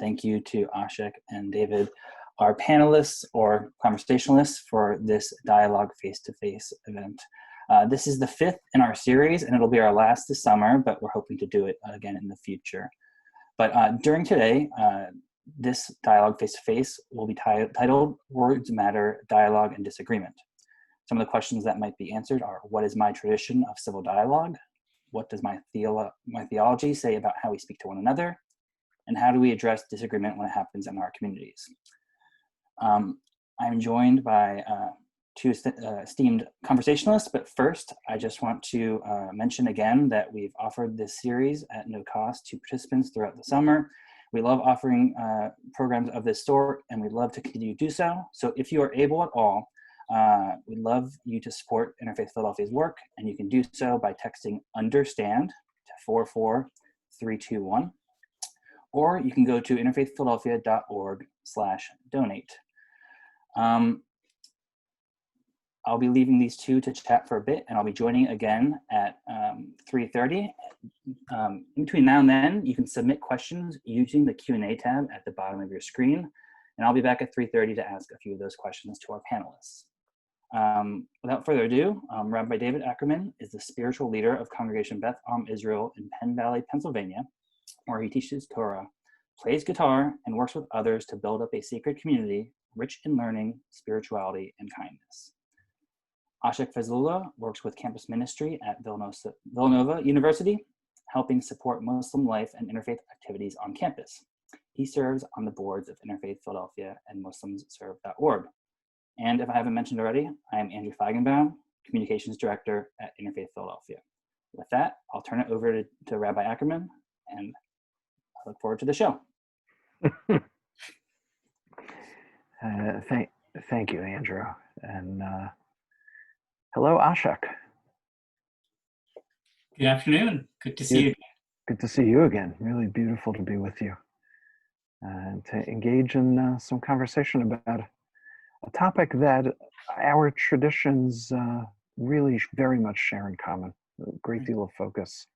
Thank you to Asheq and David, our panelists or conversationalists for this dialogue face-to-face event. This is the 5th in our series, and it'll be our last this summer, but we're hoping to do it again in the future. But during today, this dialogue face-to-face will be titled Words Matter, Dialogue and Disagreement. Some of the questions that might be answered are, what is my tradition of civil dialogue? What does my theology say about how we speak to one another? And how do we address disagreement when it happens in our communities? I'm joined by two esteemed conversationalists, but first I just want to mention again that we've offered this series at no cost to participants throughout the summer. We love offering programs of this sort, and we'd love to continue to do so. So if you are able at all, we'd love you to support Interfaith Philadelphia's work, and you can do so by texting UNDERSTAND to 44321. Or you can go to interfaithphiladelphia.org/donate. I'll be leaving these two to chat for a bit, and I'll be joining again at 3:30. In between now and then, you can submit questions using the Q&A tab at the bottom of your screen, and I'll be back at 3:30 to ask a few of those questions to our panelists. Without further ado, Rabbi David Ackerman is the spiritual leader of Congregation Beth Am Israel in Penn Valley, Pennsylvania, where he teaches Torah, plays guitar, and works with others to build up a sacred community rich in learning, spirituality, and kindness. Asheq Fazlullah works with campus ministry at Villanova University, helping support Muslim life and interfaith activities on campus. He serves on the boards of Interfaith Philadelphia and MuslimsServe.org. And if I haven't mentioned already, I am Andrew Feigenbaum, Communications Director at Interfaith Philadelphia. With that, I'll turn it over to Rabbi Ackerman, and I look forward to the show. Thank you, Andrew. And hello, Asheq. Good afternoon. Good to see you. Good to see you again. Really beautiful to be with you and to engage in some conversation about a topic that our traditions really very much share in common, a great deal of focus.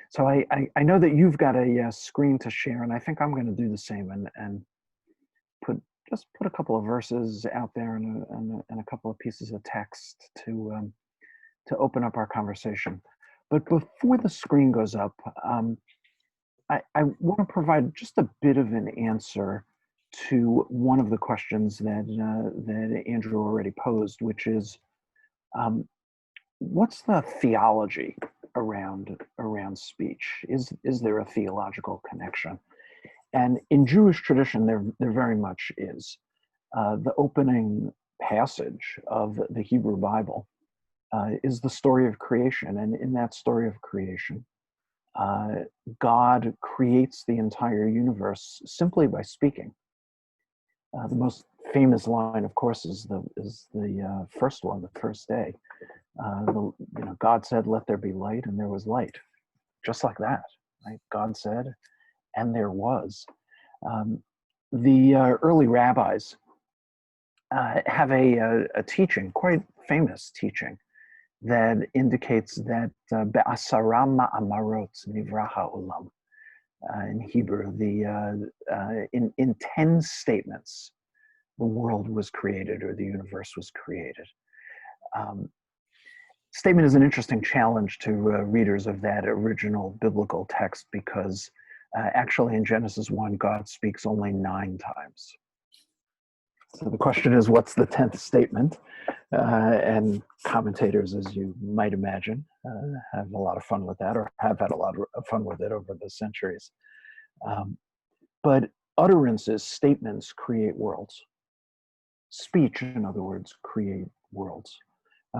So I know that you've got a screen to share, and I think I'm going to do the same and put a couple of verses out there and a couple of pieces of text to open up our conversation. But before the screen goes up, I want to provide just a bit of an answer to one of the questions that Andrew already posed, which is, what's the theology around speech? Is there a theological connection? And in Jewish tradition, there very much is. The opening passage of the Hebrew Bible is the story of creation, and in that story of creation, God creates the entire universe simply by speaking. The most famous line, of course, is the first one, the first day. God said, "Let there be light," and there was light, just like that. Right? God said, and there was. The early rabbis have a teaching, quite famous teaching, that indicates that be'asara ma'amarot nivra ha'olam. In Hebrew, in 10 statements, the world was created, or the universe was created. Statement is an interesting challenge to readers of that original biblical text, because actually in Genesis 1, God speaks only 9 times. So the question is, what's the 10th statement? And commentators, as you might imagine, have a lot of fun with that, or have had a lot of fun with it over the centuries. But utterances, statements, create worlds. Speech, in other words, create worlds.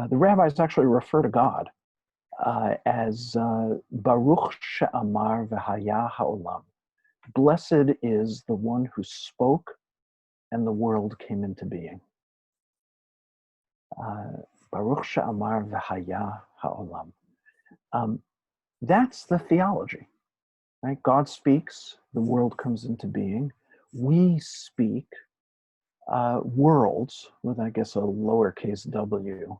The rabbis actually refer to God as Baruch she'amar v'haya ha'olam. Blessed is the one who spoke and the world came into being. Baruch she'amar v'haya ha'olam. That's the theology, right? God speaks, the world comes into being. We speak, worlds, with I guess a lowercase w,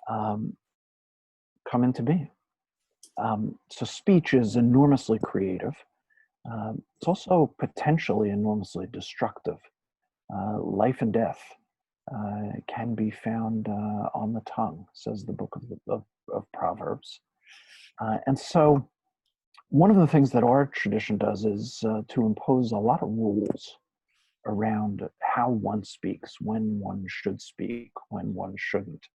come into being. So speech is enormously creative. It's also potentially enormously destructive. Life and death can be found on the tongue, says the book of Proverbs. And so one of the things that our tradition does is to impose a lot of rules around how one speaks, when one should speak, when one shouldn't.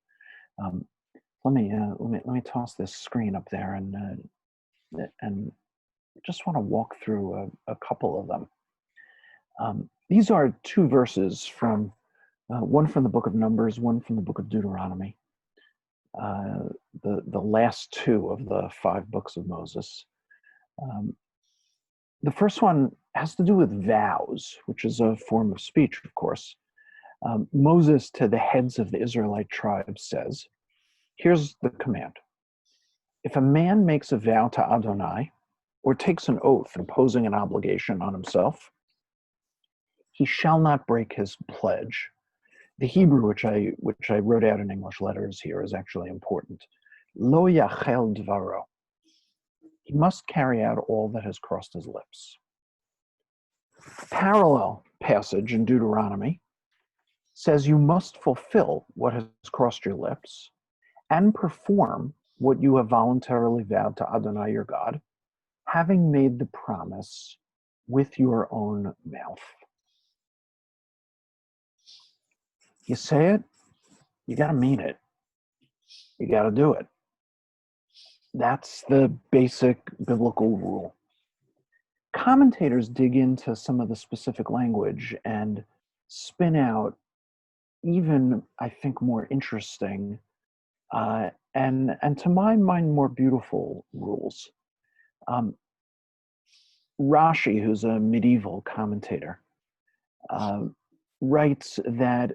Let me toss this screen up there and just want to walk through a couple of them. These are two verses from one from the book of Numbers, one from the book of Deuteronomy. The last two of the 5 books of Moses. The first one has to do with vows, which is a form of speech, of course. Moses to the heads of the Israelite tribes says, here's the command. If a man makes a vow to Adonai, or takes an oath imposing an obligation on himself, he shall not break his pledge. The Hebrew, which I wrote out in English letters here, is actually important. Lo yachel dvaro. He must carry out all that has crossed his lips. A parallel passage in Deuteronomy says you must fulfill what has crossed your lips and perform what you have voluntarily vowed to Adonai your God, having made the promise with your own mouth. You say it, you got to mean it. You got to do it. That's the basic biblical rule. Commentators dig into some of the specific language and spin out even, I think, more interesting and to my mind, more beautiful rules. Rashi, who's a medieval commentator, writes that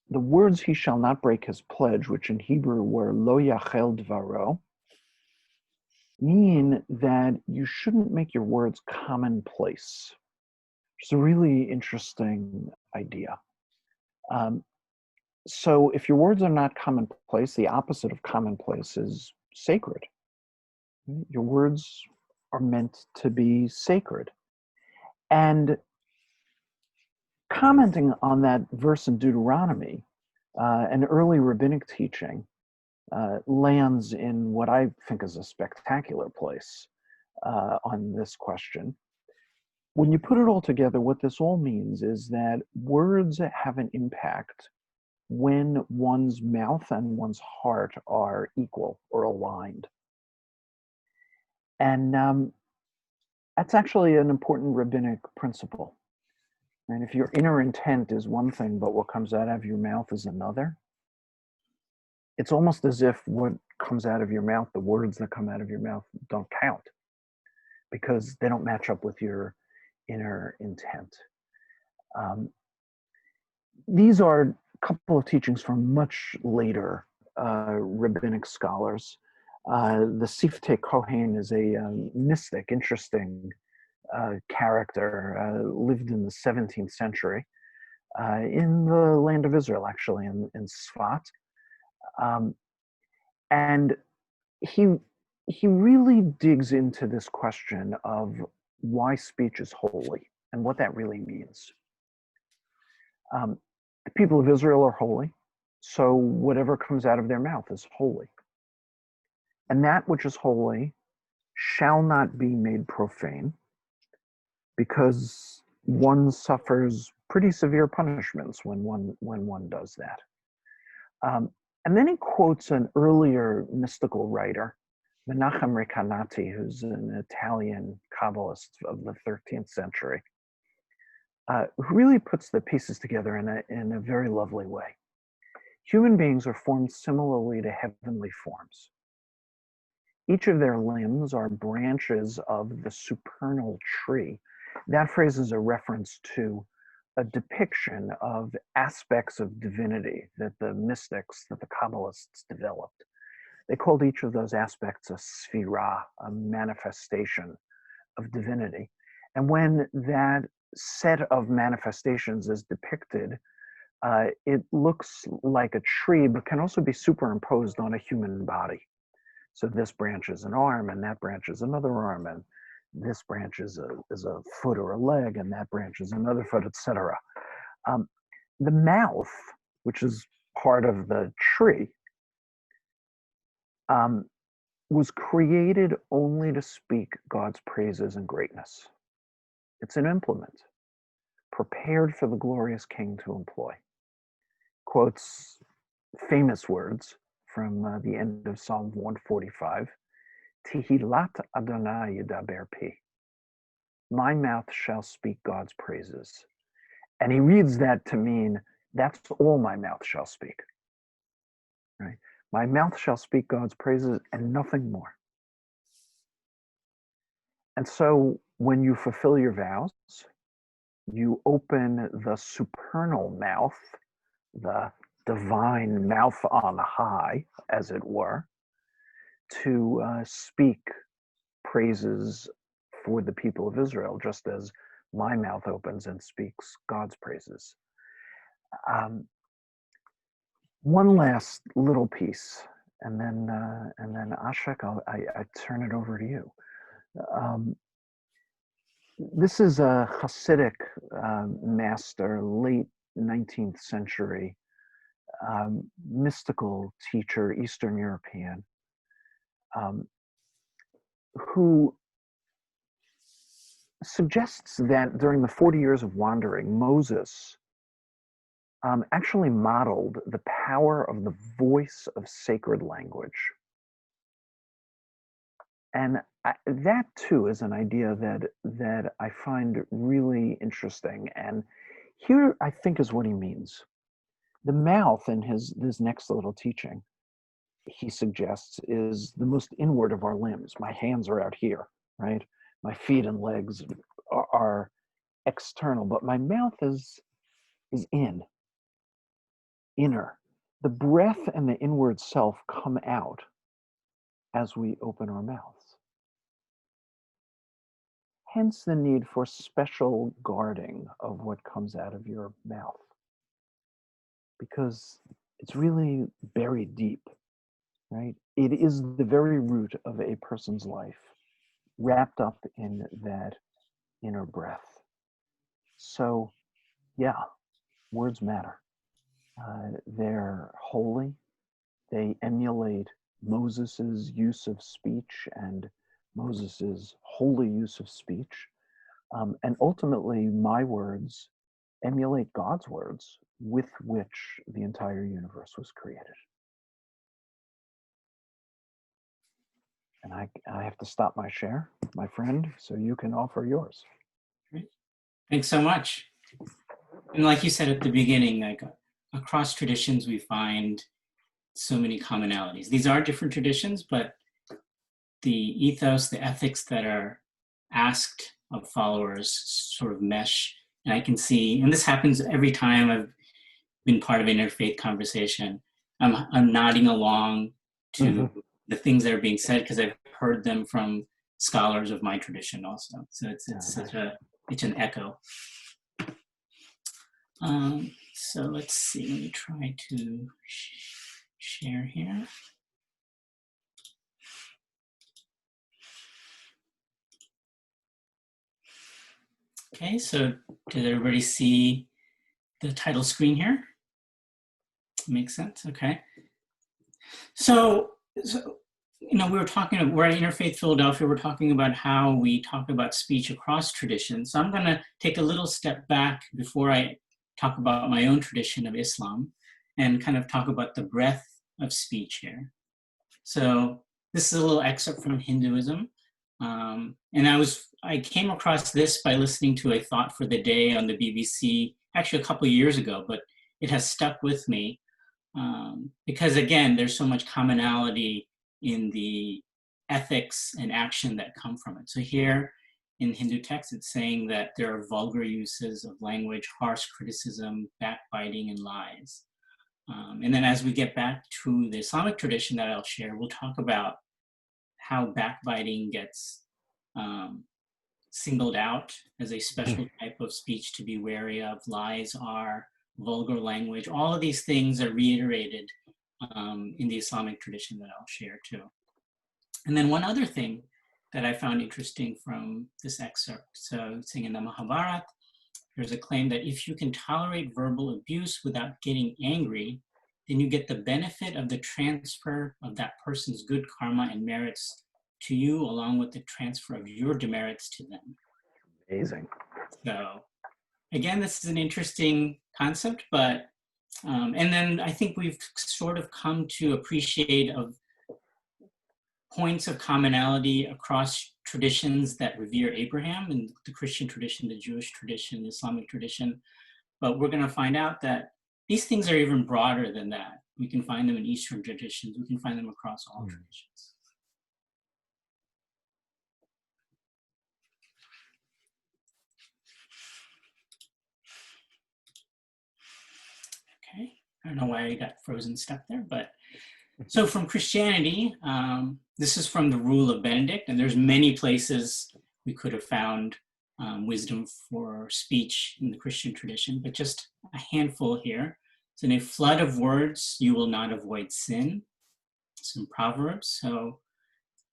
the words "he shall not break his pledge," which in Hebrew were "lo yachel dvaro," mean that you shouldn't make your words commonplace. It's a really interesting idea. So if your words are not commonplace, the opposite of commonplace is sacred. Your words are meant to be sacred. And commenting on that verse in Deuteronomy, an early rabbinic teaching lands in what I think is a spectacular place on this question. When you put it all together, what this all means is that words have an impact when one's mouth and one's heart are equal or aligned. And that's actually an important rabbinic principle. And if your inner intent is one thing, but what comes out of your mouth is another, it's almost as if what comes out of your mouth, the words that come out of your mouth, don't count because they don't match up with your inner intent. These are a couple of teachings from much later rabbinic scholars. The Siftei Kohen is a mystic, interesting character, lived in the 17th century in the land of Israel, actually, in Sfat. And he really digs into this question of why speech is holy and what that really means. The people of Israel are holy, so whatever comes out of their mouth is holy. And that which is holy shall not be made profane, because one suffers pretty severe punishments when one does that. And then he quotes an earlier mystical writer, Menachem Recanati, who's an Italian Kabbalist of the 13th century, who really puts the pieces together in a very lovely way. Human beings are formed similarly to heavenly forms. Each of their limbs are branches of the supernal tree. That phrase is a reference to a depiction of aspects of divinity that the mystics, that the Kabbalists developed. They called each of those aspects a sphira, a manifestation of divinity. And when that set of manifestations is depicted, it looks like a tree, but can also be superimposed on a human body. So this branch is an arm, and that branch is another arm, and this branch is a foot or a leg, and that branch is another foot, etc. The mouth, which is part of the tree, was created only to speak God's praises and greatness. It's an implement prepared for the glorious King to employ. Quotes famous words from the end of Psalm 145, Tehillat Adonai Yedaber Pi. My mouth shall speak God's praises. And he reads that to mean that's all my mouth shall speak. Right? My mouth shall speak God's praises and nothing more. And so when you fulfill your vows, you open the supernal mouth, the divine mouth on high, as it were, to speak praises for the people of Israel, just as my mouth opens and speaks God's praises. One last little piece, and then Asheq, I turn it over to you. This is a Hasidic master, late 19th century, mystical teacher, Eastern European, who suggests that during the 40 years of wandering, Moses actually modeled the power of the voice of sacred language. And that too is an idea that I find really interesting. And here I think is what he means. The mouth in this next little teaching, he suggests, is the most inward of our limbs. My hands are out here, right? My feet and legs are external, but my mouth is inner. The breath and the inward self come out as we open our mouths. Hence the need for special guarding of what comes out of your mouth, because it's really buried deep, right? It is the very root of a person's life, wrapped up in that inner breath. So, yeah, words matter. They're holy. They emulate Moses's use of speech and Moses's holy use of speech. And ultimately, my words emulate God's words with which the entire universe was created. And I have to stop my share, my friend, so you can offer yours. Great. Thanks so much. And like you said at the beginning, like across traditions, we find so many commonalities. These are different traditions, but the ethos, the ethics that are asked of followers sort of mesh. And I can see, and this happens every time I've been part of an interfaith conversation. I'm nodding along to the things that are being said because I've heard them from scholars of my tradition also. So it's an echo. So let's see, let me try to share here. Okay, so did everybody see the title screen here? Makes sense, okay. So you know, we're at Interfaith Philadelphia, we're talking about how we talk about speech across traditions. So I'm gonna take a little step back before I talk about my own tradition of Islam and kind of talk about the breadth of speech here. So this is a little excerpt from Hinduism. And I came across this by listening to a Thought for the Day on the BBC, actually a couple of years ago, but it has stuck with me because again, there's so much commonality in the ethics and action that come from it. So here in Hindu text, it's saying that there are vulgar uses of language, harsh criticism, backbiting, and lies. And then as we get back to the Islamic tradition that I'll share, we'll talk about how backbiting gets singled out as a special type of speech to be wary of. Lies are vulgar language. All of these things are reiterated in the Islamic tradition that I'll share too. And then one other thing that I found interesting from this excerpt. So saying in the Mahabharata, there's a claim that if you can tolerate verbal abuse without getting angry, then you get the benefit of the transfer of that person's good karma and merits to you, along with the transfer of your demerits to them. Amazing. So again, this is an interesting concept, but, and then I think we've sort of come to appreciate of points of commonality across traditions that revere Abraham, and the Christian tradition, the Jewish tradition, the Islamic tradition. But we're going to find out that these things are even broader than that. We can find them in Eastern traditions. We can find them across all traditions. Okay, I don't know why I got frozen stuck there, but so from Christianity, this is from the Rule of Benedict, and there's many places we could have found wisdom for speech in the Christian tradition, but just a handful here. So in a flood of words, you will not avoid sin. Some Proverbs, so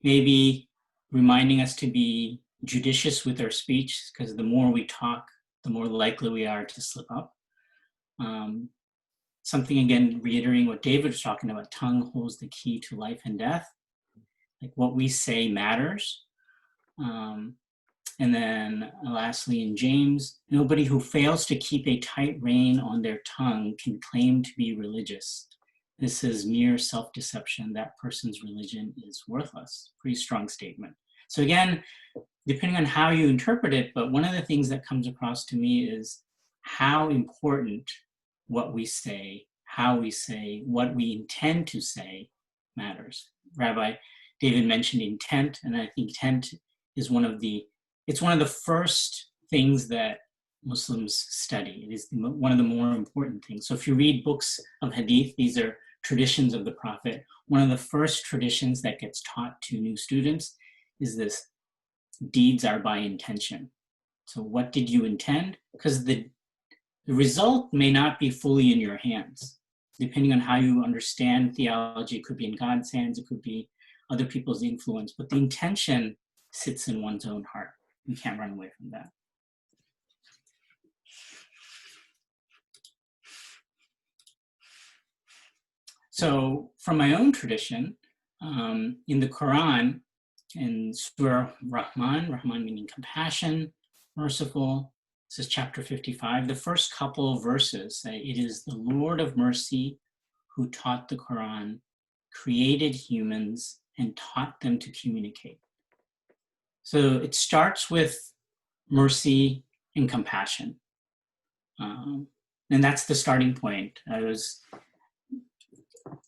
maybe reminding us to be judicious with our speech, because the more we talk, the more likely we are to slip up. Something, again, reiterating what David was talking about, tongue holds the key to life and death. Like what we say matters. And then lastly, in James, nobody who fails to keep a tight rein on their tongue can claim to be religious. This is mere self-deception. That person's religion is worthless. Pretty strong statement. So again, depending on how you interpret it, but one of the things that comes across to me is how important what we say, how we say, what we intend to say matters. Rabbi David mentioned intent, and I think intent is one of the first things that Muslims study. It is one of the more important things. So if you read books of hadith, these are traditions of the Prophet. One of the first traditions that gets taught to new students is this: deeds are by intention. So what did you intend? Because the result may not be fully in your hands. Depending on how you understand theology, it could be in God's hands, it could be other people's influence, but the intention sits in one's own heart. You can't run away from that. So from my own tradition, in the Quran, in Surah Rahman meaning compassion, merciful, this is chapter 55, the first couple of verses say, it is the Lord of mercy who taught the Quran, created humans, and taught them to communicate. So it starts with mercy and compassion. And that's the starting point. I was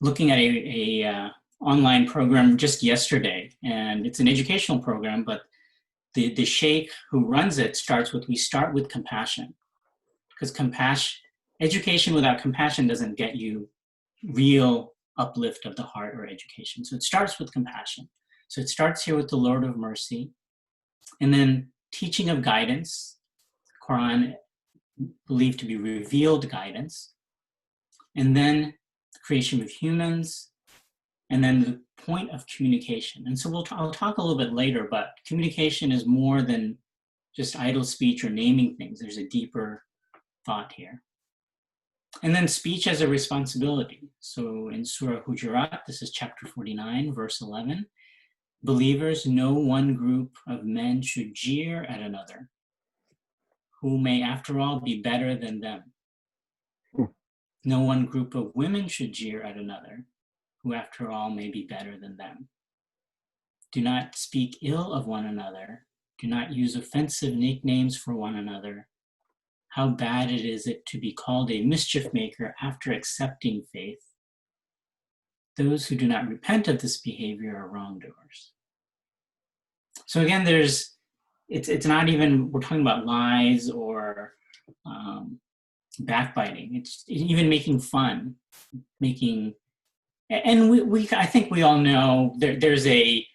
looking at a online program just yesterday, and it's an educational program, but the sheikh who runs it starts with, we start with compassion, because education without compassion doesn't get you real uplift of the heart or education. So it starts with compassion. So it starts here with the Lord of mercy, and then teaching of guidance, Quran believed to be revealed guidance, and then the creation of humans, and then the point of communication. And so I'll talk a little bit later, but communication is more than just idle speech or naming things. There's a deeper thought here. And then speech as a responsibility. So in Surah Hujurat, this is chapter 49, verse 11, believers, no one group of men should jeer at another, who may after all be better than them. No one group of women should jeer at another, who after all may be better than them. Do not speak ill of one another. Do not use offensive nicknames for one another. How bad it is to be called a mischief maker after accepting faith. Those who do not repent of this behavior are wrongdoers. So again, it's not even, we're talking about lies or backbiting. It's even making fun, and I think we all know there's a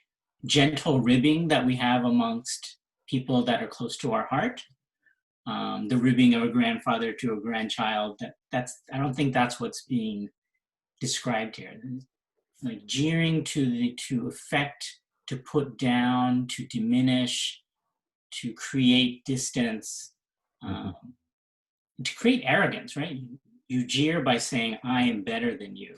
gentle ribbing that we have amongst people that are close to our heart. The ribbing of a grandfather to a grandchild, I don't think that's what's being described here. Like jeering to affect to put down, to diminish, to create distance, to create arrogance, right? You jeer by saying, I am better than you.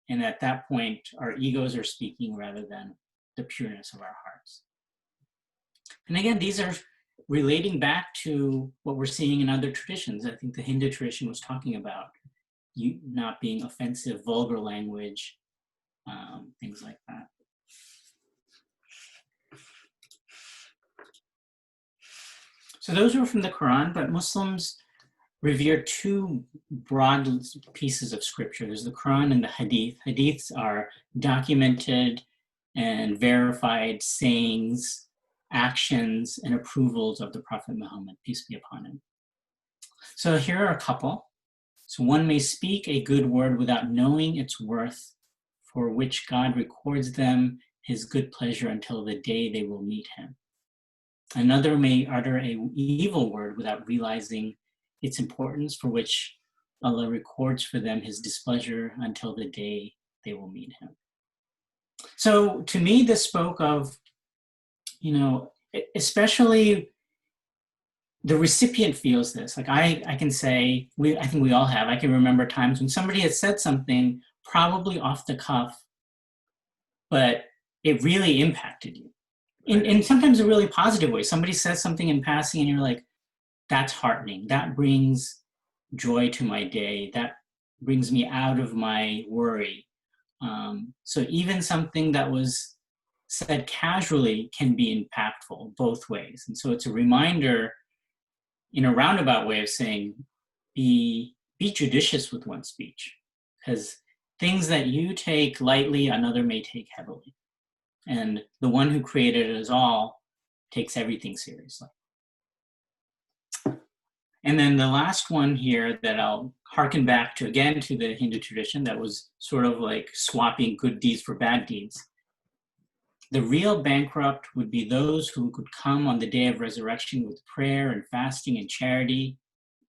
And at that point, our egos are speaking rather than the pureness of our hearts. And again, these are relating back to what we're seeing in other traditions. I think the Hindu tradition was talking about you not being offensive, vulgar language, things like that. So those were from the Quran, but Muslims revere two broad pieces of scripture. There's the Quran and the Hadith. Hadiths are documented and verified sayings, actions, and approvals of the Prophet Muhammad, peace be upon him. So here are a couple. So one may speak a good word without knowing its worth, for which God records them his good pleasure until the day they will meet him. Another may utter an evil word without realizing its importance, for which Allah records for them his displeasure until the day they will meet him. So to me, this spoke of, especially the recipient feels this. Like I can say, I think we all have, I can remember times when somebody has said something probably off the cuff, but it really impacted you. In sometimes a really positive way. Somebody says something in passing and you're like, that's heartening. That brings joy to my day. That brings me out of my worry. So even something that was said casually can be impactful both ways. And so it's a reminder in a roundabout way of saying, be judicious with one's speech, because things that you take lightly, another may take heavily. And the one who created us all takes everything seriously. And then the last one here that I'll harken back to, again, to the Hindu tradition that was sort of like swapping good deeds for bad deeds. The real bankrupt would be those who could come on the day of resurrection with prayer and fasting and charity,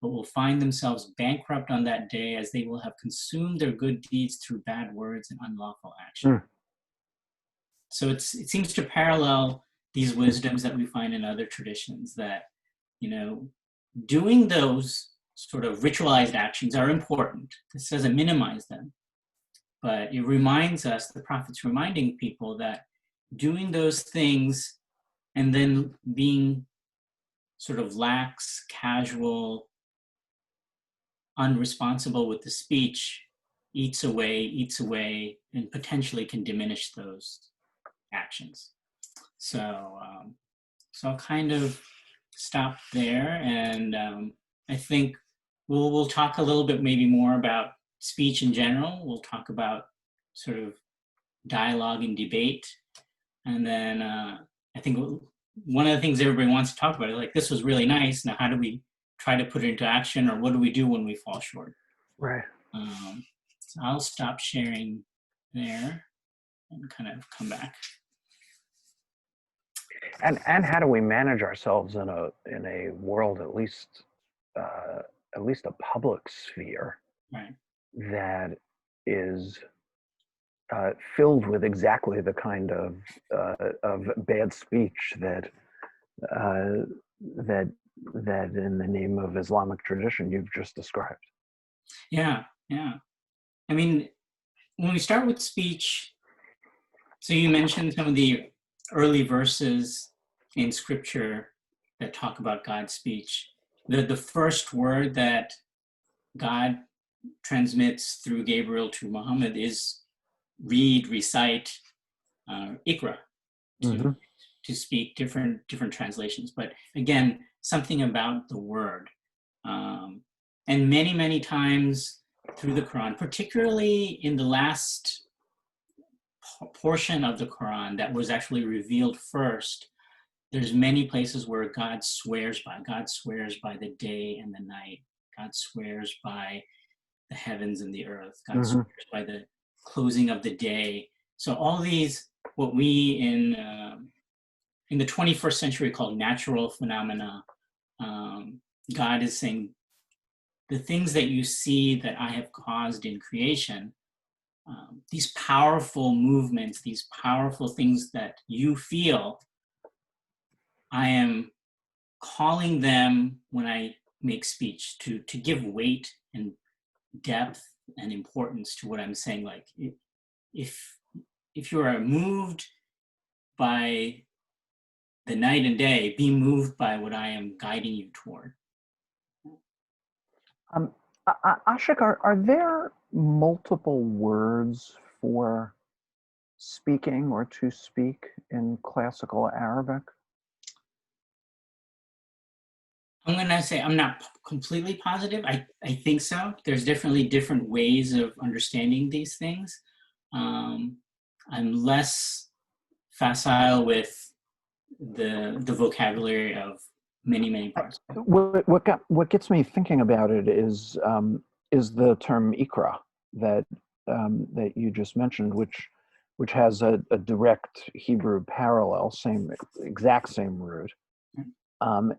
but will find themselves bankrupt on that day as they will have consumed their good deeds through bad words and unlawful action. So it seems to parallel these wisdoms that we find in other traditions that, doing those sort of ritualized actions are important. This doesn't minimize them, but it reminds us, the prophet's reminding people that doing those things and then being sort of lax, casual, unresponsible with the speech eats away, and potentially can diminish those actions. So I'll kind of stop there, and I think we'll talk a little bit maybe more about speech in general. We'll talk about sort of dialogue and debate, and then I think one of the things everybody wants to talk about is like, this was really nice. Now, how do we try to put it into action, or what do we do when we fall short? Right. So I'll stop sharing there and kind of come back. And how do we manage ourselves in a world, at least a public sphere, Right, that is filled with exactly the kind of bad speech that in the name of Islamic tradition you've just described? Yeah. I mean, when we start with speech, so you mentioned some of the early verses in scripture that talk about God's speech. The first word that God transmits through Gabriel to Muhammad is read, recite, ikra, to speak, different translations. But again, something about the word. And many times through the Quran, particularly in the last portion of the Quran that was actually revealed first, there's many places where God swears by the day and the night. God swears by the heavens and the earth. God swears by the closing of the day. So all these, what we in the 21st century call natural phenomena, God is saying, the things that you see that I have caused in creation, these powerful movements, these powerful things that you feel, I am calling them when I make speech to give weight and depth and importance to what I'm saying. Like if you are moved by the night and day, be moved by what I am guiding you toward. Asheq, are there multiple words for speaking or to speak in classical Arabic? I'm going to say I'm not completely positive. I think so. There's definitely different ways of understanding these things. I'm less facile with the vocabulary of many parts. What gets me thinking about it is the term ikra that that you just mentioned, which has a direct Hebrew parallel, exact same root.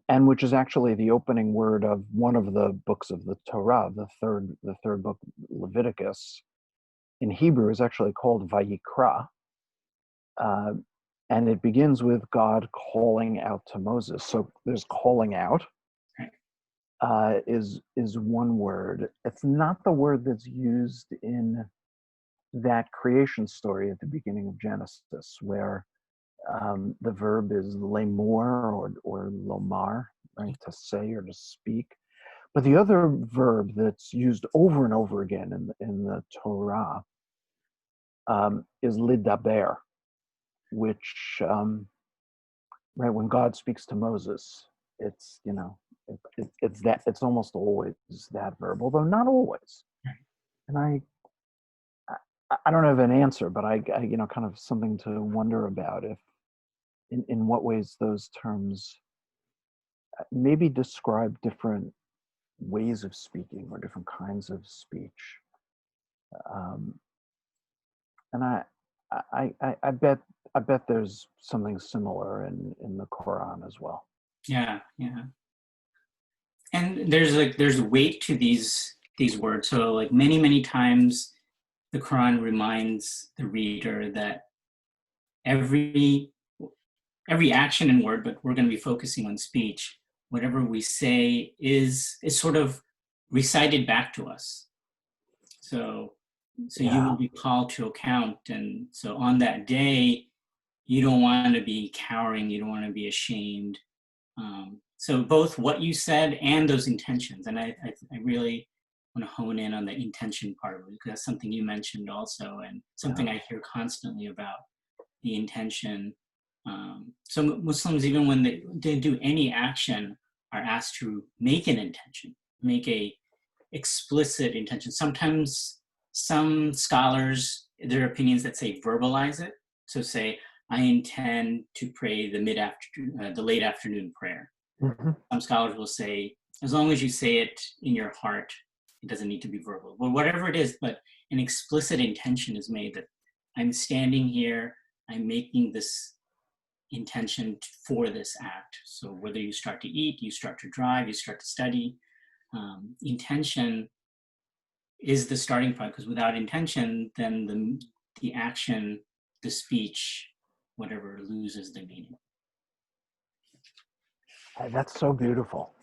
And which is actually the opening word of one of the books of the Torah, the third book, Leviticus. In Hebrew is actually called Vayikra, and it begins with God calling out to Moses. So there's calling out is one word. It's not the word that's used in that creation story at the beginning of Genesis, where the verb is lemor or lomar, right, to say or to speak. But the other verb that's used over and over again in the Torah is lidaber, which, right, when God speaks to Moses, it's, it's almost always that verb, although not always. And I don't have an answer, but I kind of something to wonder about if, in what ways those terms maybe describe different ways of speaking or different kinds of speech. And I bet there's something similar in the Quran as well. Yeah. And there's weight to these words. So like many times the Quran reminds the reader that every action and word, but we're going to be focusing on speech, whatever we say is sort of recited back to us. So you will be called to account. And so on that day, you don't want to be cowering, you don't want to be ashamed. So both what you said and those intentions. And I really want to hone in on the intention part of it, because that's something you mentioned also, and something I hear constantly about, the intention. So Muslims, even when they do any action, are asked to make an intention, make a explicit intention. Sometimes some scholars, their opinions that say verbalize it. So say, I intend to pray the late afternoon prayer. Mm-hmm. Some scholars will say, as long as you say it in your heart, it doesn't need to be verbal. But whatever it is, but an explicit intention is made that I'm standing here, I'm making this intention for this act. So whether you start to eat, you start to drive, you start to study, intention is the starting point, because without intention, then the action, the speech, whatever, loses the meaning. That's so beautiful.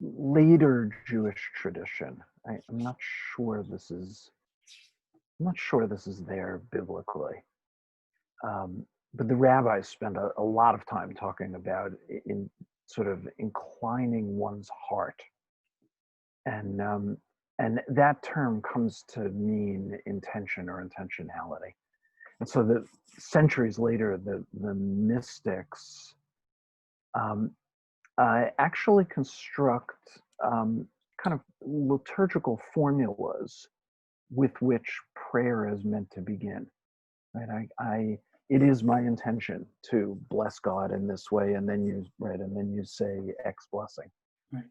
Later Jewish tradition. I'm not sure this is there biblically. But the rabbis spend a lot of time talking about in sort of inclining one's heart, and that term comes to mean intention or intentionality. And so the centuries later, the mystics actually construct kind of liturgical formulas with which prayer is meant to begin. Right? It is my intention to bless God in this way, and then you say X blessing. Right.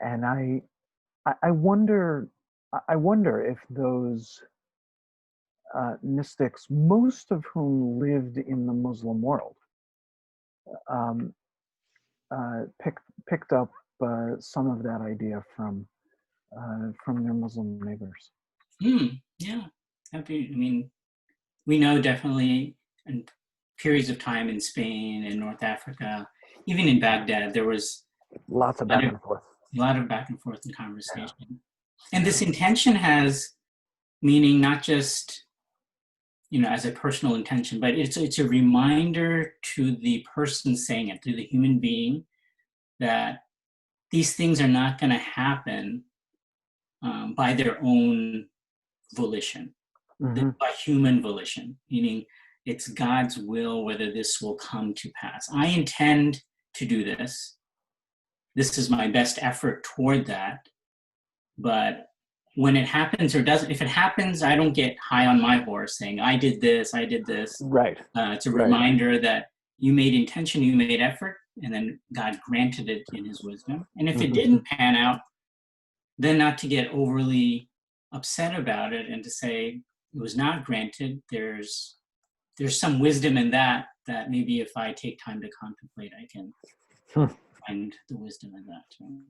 And I wonder if those mystics, most of whom lived in the Muslim world, picked up some of that idea from from their Muslim neighbors. Yeah, I mean, we know definitely in periods of time in Spain and North Africa, even in Baghdad, there was Lots of back and forth. a lot of back and forth in conversation. And this intention has meaning not just, as a personal intention, but it's a reminder to the person saying it, to the human being, that these things are not going to happen by their own volition, by human volition, meaning it's God's will whether this will come to pass. I intend to do this. This is my best effort toward that. But when it happens or doesn't, if it happens, I don't get high on my horse saying, I did this. Right. It's a reminder that you made intention, you made effort, and then God granted it in his wisdom. And if it didn't pan out, then not to get overly upset about it and to say it was not granted. There's some wisdom in that maybe if I take time to contemplate, I can find the wisdom in that too.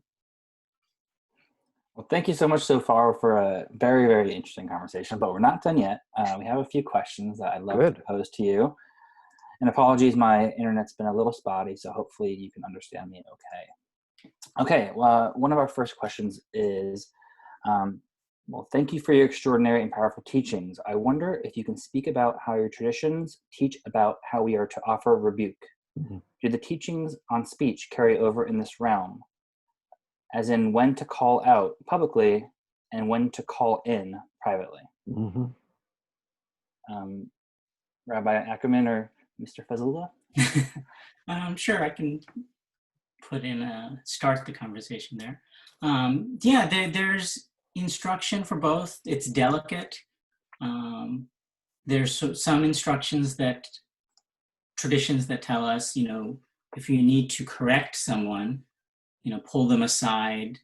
Well, thank you so much so far for a very, very interesting conversation, but we're not done yet. We have a few questions that I'd love to pose to you. And apologies, my internet's been a little spotty, so hopefully you can understand me okay. Okay, well, one of our first questions is, well, thank you for your extraordinary and powerful teachings. I wonder if you can speak about how your traditions teach about how we are to offer rebuke. Do the teachings on speech carry over in this realm? As in when to call out publicly and when to call in privately. Rabbi Ackerman or Mr. Fazlullah? Sure, I can start the conversation there. There's instruction for both. It's delicate. There's some instructions traditions that tell us, if you need to correct someone, pull them aside,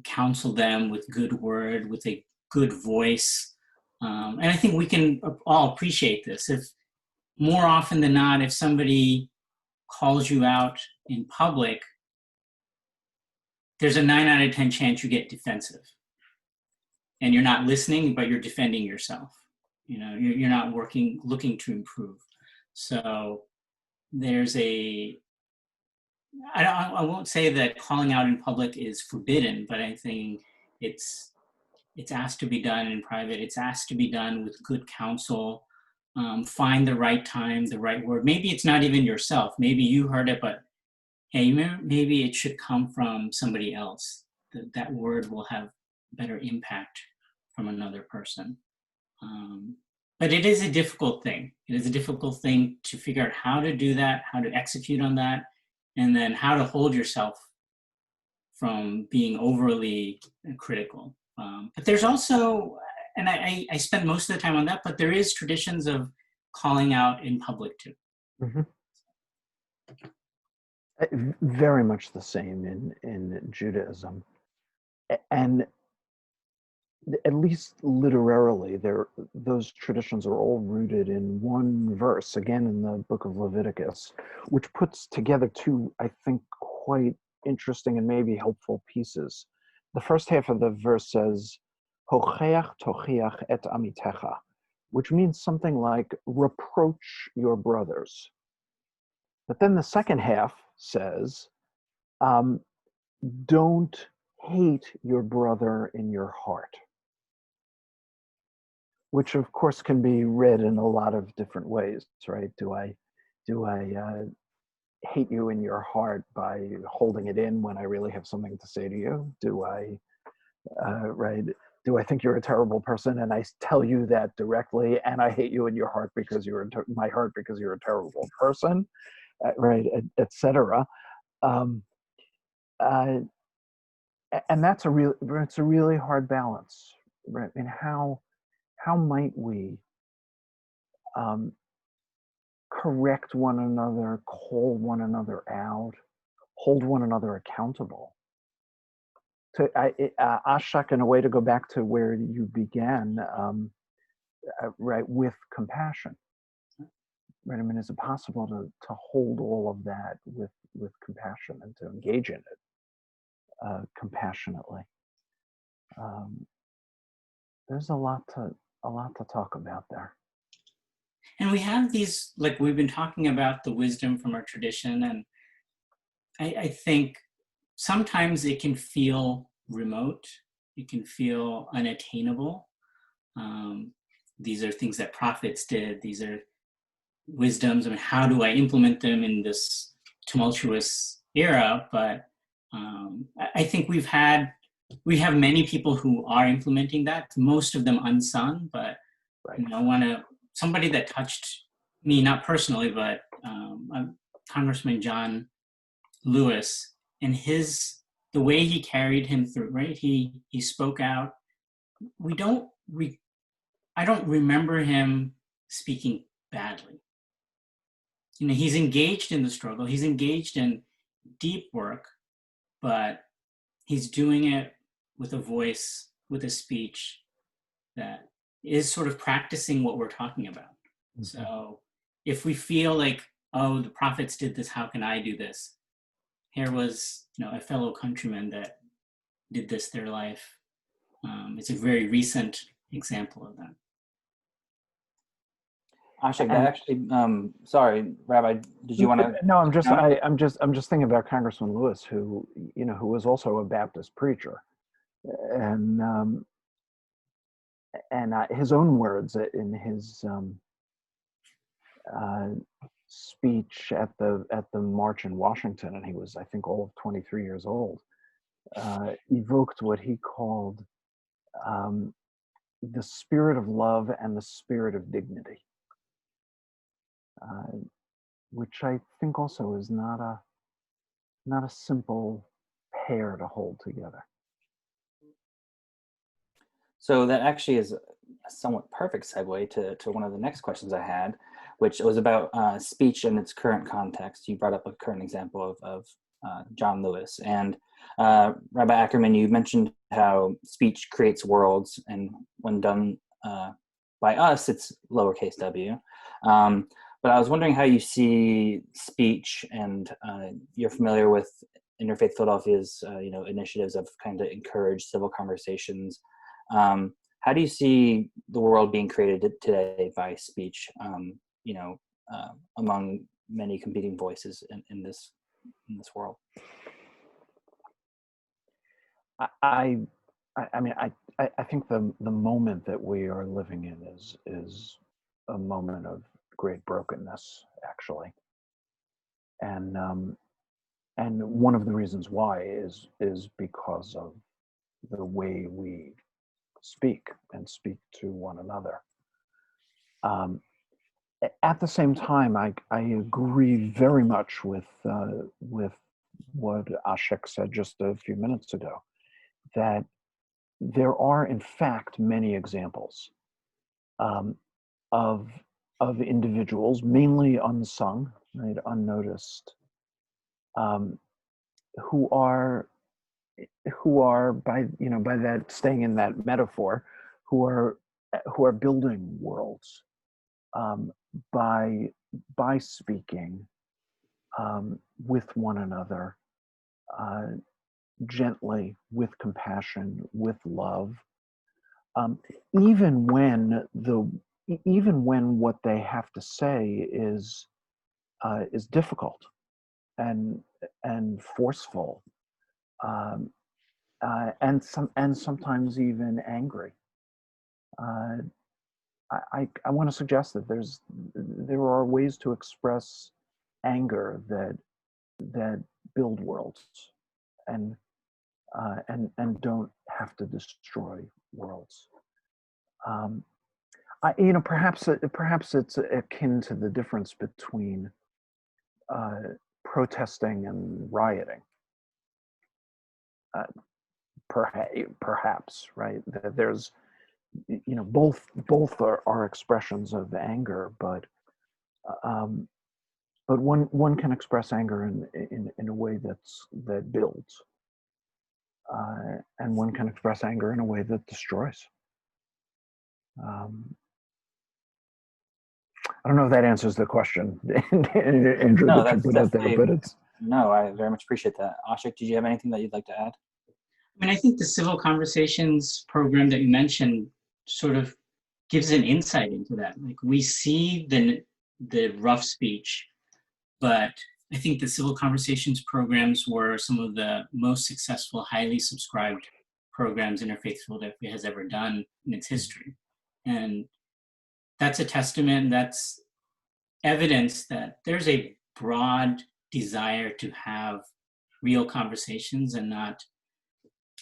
counsel them with good word, with a good voice. And I think we can all appreciate this. If more often than not, if somebody calls you out in public, there's a 9 out of 10 chance you get defensive. And you're not listening, but you're defending yourself. You're not looking to improve. So there's I won't say that calling out in public is forbidden, but I think it's asked to be done in private. It's asked to be done with good counsel. Find the right time, the right word. Maybe it's not even yourself. Maybe you heard it, but hey, maybe it should come from somebody else. That word will have better impact from another person. But it is a difficult thing. It is a difficult thing to figure out how to do that, how to execute on that, and then how to hold yourself from being overly critical. But there's also, and I spent most of the time on that, but there is traditions of calling out in public too. Very much the same in Judaism. And at least literarily, those traditions are all rooted in one verse, again in the book of Leviticus, which puts together two, I think, quite interesting and maybe helpful pieces. The first half of the verse says, Hocheach tochiach et amitecha, which means something like, reproach your brothers. But then the second half says, don't hate your brother in your heart, which of course can be read in a lot of different ways, right? Do I hate you in your heart by holding it in when I really have something to say to you? Do I think you're a terrible person and I tell you that directly, and I hate you in your heart because you're a terrible person, right? Etc. And it's a really hard balance, right? I mean, how might we correct one another, call one another out, hold one another accountable? Asheq, in a way, to go back to where you began, right, with compassion. Right? I mean, is it possible to hold all of that with compassion and to engage in it compassionately? there's a lot to talk about there. And we have these, like we've been talking about the wisdom from our tradition, and I think sometimes it can feel remote, it can feel unattainable. These are things that prophets did, these are wisdoms. I mean, how do I implement them in this tumultuous era? But I think we have many people who are implementing that, most of them unsung, but Right. you know, somebody that touched me, not personally, but Congressman John Lewis, and the way he carried him through, right? He spoke out. I don't remember him speaking badly. You know, he's engaged in the struggle. He's engaged in deep work, but he's doing it with a voice, with a speech that is sort of practicing what we're talking about. Mm-hmm. So if we feel like, oh, the prophets did this, how can I do this? Here was, you know, a fellow countryman that did this their life. It's a very recent example of that. Asheq, that actually, sorry, Rabbi, did you want to? No, I'm just thinking about Congressman Lewis, who, you know, who was also a Baptist preacher, and his own words in his speech at the march in Washington, and he was, I think, all of 23 years old, evoked what he called the spirit of love and the spirit of dignity. Which I think also is not a simple pair to hold together. So that actually is a somewhat perfect segue to one of the next questions I had, which was about speech in its current context. You brought up a current example of John Lewis. And Rabbi Ackerman, you mentioned how speech creates worlds, and when done by us, it's lowercase w. But I was wondering how you see speech, and you're familiar with Interfaith Philadelphia's initiatives of kind of encourage civil conversations. How do you see the world being created today by speech? Among many competing voices in this world. I think the moment that we are living in is a moment of great brokenness, actually, and one of the reasons why is because of the way we speak to one another. At the same time, I agree very much with what Asheq said just a few minutes ago, that there are in fact many examples of individuals, mainly unsung, right, unnoticed, who are by that, staying in that metaphor, who are building worlds by speaking with one another gently, with compassion, with love, even when what they have to say is difficult and forceful, and sometimes even angry. I want to suggest that there are ways to express anger that build worlds and don't have to destroy worlds. Perhaps it's akin to the difference between protesting and rioting. Perhaps, right? There's, both are expressions of anger, but one can express anger in a way that builds, and one can express anger in a way that destroys. I don't know if that answers the question, Andrew, No, that you put out there, but it's... No, I very much appreciate that. Asheq, did you have anything that you'd like to add? I mean, I think the civil conversations program that you mentioned sort of gives an insight into that. Like we see the rough speech, but I think the civil conversations programs were some of the most successful, highly subscribed programs Interfaith Philadelphia has ever done in its history. And that's a testament, that's evidence that there's a broad desire to have real conversations and not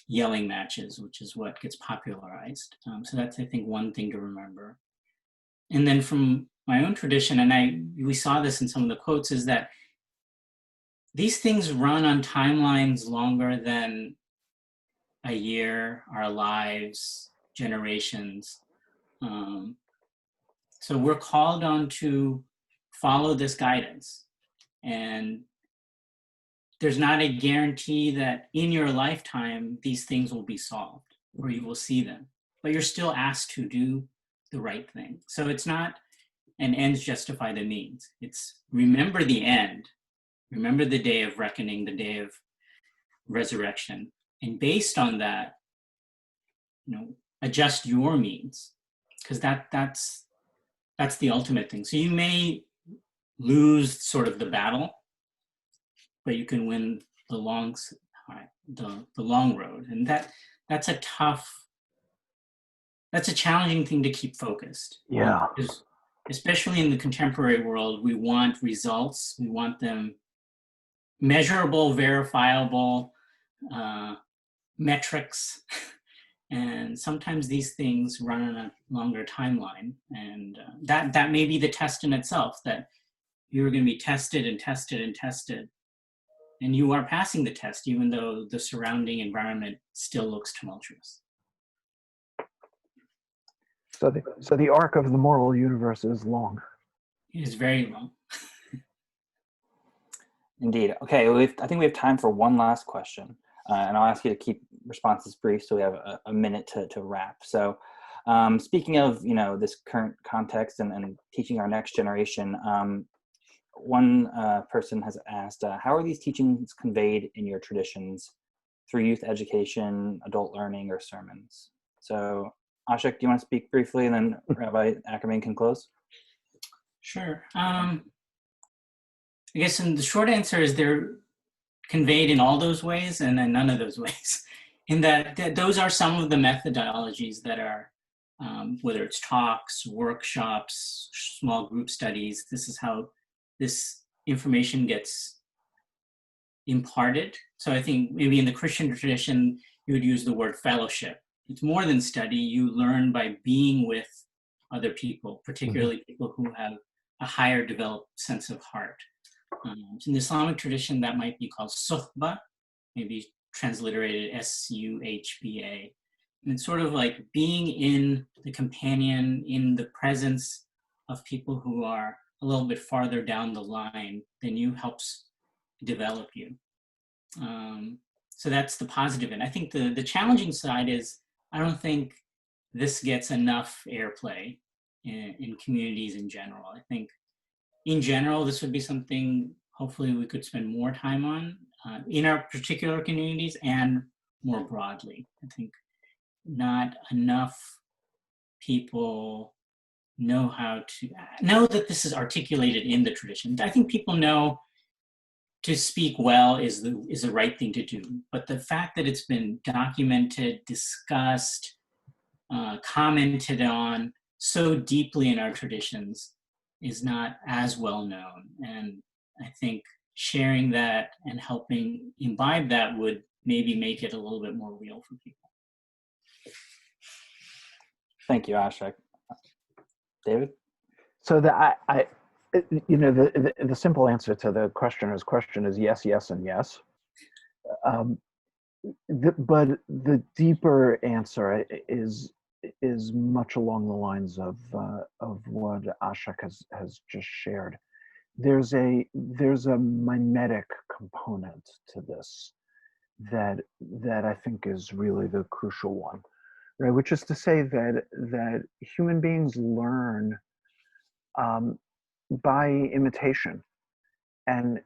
yelling matches, which is what gets popularized. So that's, I think, one thing to remember. And then from my own tradition, and we saw this in some of the quotes, is that these things run on timelines longer than a year, our lives, generations. So we're called on to follow this guidance. And there's not a guarantee that in your lifetime, these things will be solved or you will see them, but you're still asked to do the right thing. So it's not an ends justify the means. It's remember the end, remember the day of reckoning, the day of resurrection. And based on that, adjust your means, because that's the ultimate thing. So you may lose sort of the battle, but you can win the long road. And that's a challenging thing to keep focused. Yeah. Especially in the contemporary world, we want results. We want them measurable, verifiable, metrics. And sometimes these things run on a longer timeline. And that may be the test in itself, that you're going to be tested and tested and tested. And you are passing the test, even though the surrounding environment still looks tumultuous. So the arc of the moral universe is long. It is very long. Indeed. Okay, I think we have time for one last question. And I'll ask you to keep responses brief so we have a minute to wrap. So speaking of, this current context and teaching our next generation, one person has asked, how are these teachings conveyed in your traditions through youth education, adult learning, or sermons? So Asheq, do you want to speak briefly, and then Rabbi Ackerman can close? Sure. I guess the short answer is they're conveyed in all those ways and then none of those ways. In that those are some of the methodologies that are, whether it's talks, workshops, small group studies, this is how this information gets imparted. So I think maybe in the Christian tradition, you would use the word fellowship. It's more than study. You learn by being with other people, particularly people who have a higher developed sense of heart. In the Islamic tradition, that might be called suhba, maybe transliterated S-U-H-B-A. And it's sort of like being in the companion, in the presence of people who are a little bit farther down the line than you, helps develop you. So that's the positive. And I think the challenging side is, I don't think this gets enough airplay in communities in general. I think in general, this would be something hopefully we could spend more time on in our particular communities and more broadly. I think not enough people know that this is articulated in the tradition. I think people know to speak well is the right thing to do, but the fact that it's been documented, discussed, commented on so deeply in our traditions is not as well known. And I think sharing that and helping imbibe that would maybe make it a little bit more real for people. Thank you, Asheq. David? So the simple answer to the questioner's question is yes, yes, and yes. But the deeper answer is much along the lines of what Asheq has just shared. There's a mimetic component to this that I think is really the crucial one, right? Which is to say that human beings learn by imitation, and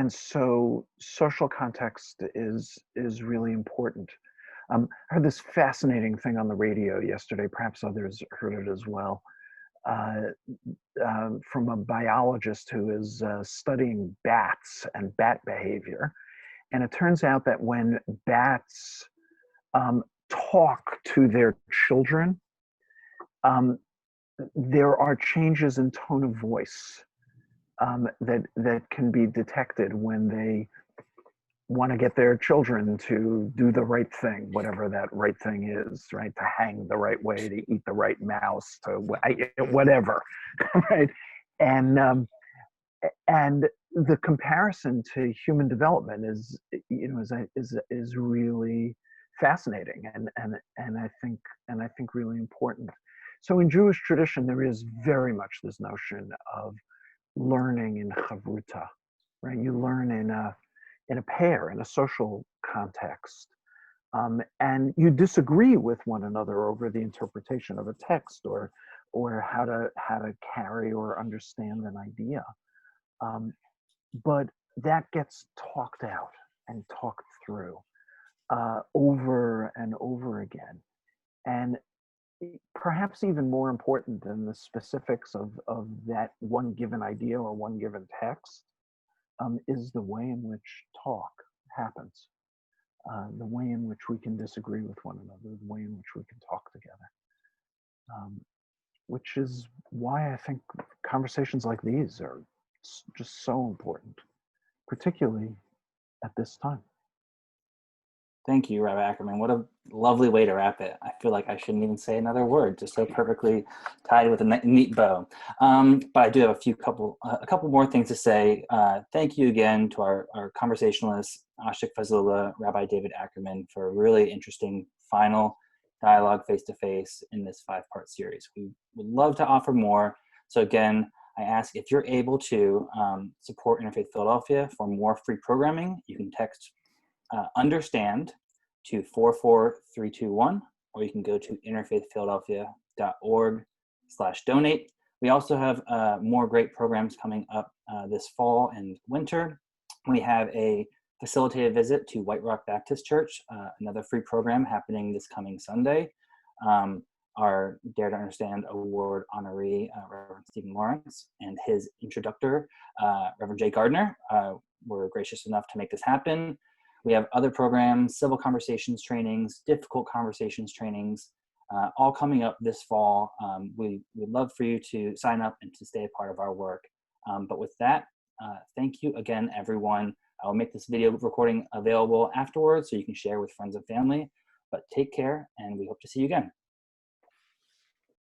so social context is really important. I heard this fascinating thing on the radio yesterday, perhaps others heard it as well, from a biologist who is studying bats and bat behavior. And it turns out that when bats talk to their children, there are changes in tone of voice that can be detected when they want to get their children to do the right thing, whatever that right thing is, right? To hang the right way, to eat the right mouse, to whatever, right? And the comparison to human development is, you know, is really fascinating and I think really important. So in Jewish tradition, there is very much this notion of learning in chavruta, right? You learn in a pair, in a social context, and you disagree with one another over the interpretation of a text or how to carry or understand an idea. But that gets talked out and talked through over and over again. And perhaps even more important than the specifics of that one given idea or one given text is the way in which talk happens, the way in which we can disagree with one another, the way in which we can talk together, which is why I think conversations like these are just so important, particularly at this time. Thank you, Rabbi Ackerman. What a lovely way to wrap it. I feel like I shouldn't even say another word, just so perfectly tied with a neat bow. But I do have a couple more things to say. Thank you again to our conversationalists, Asheq Fazlullah, Rabbi David Ackerman, for a really interesting final dialogue face-to-face in this 5-part series. We would love to offer more. So again, I ask if you're able to support Interfaith Philadelphia for more free programming. You can text understand to 44321, or you can go to interfaithphiladelphia.org/donate. We also have more great programs coming up this fall and winter. We have a facilitated visit to White Rock Baptist Church, another free program happening this coming Sunday. Our Dare to Understand Award honoree, Reverend Stephen Lawrence, and his introductor, Reverend Jay Gardner, were gracious enough to make this happen. We have other programs, civil conversations trainings, difficult conversations trainings, all coming up this fall. We'd love for you to sign up and to stay a part of our work. But with that, thank you again, everyone. I'll make this video recording available afterwards so you can share with friends and family. But take care, and we hope to see you again.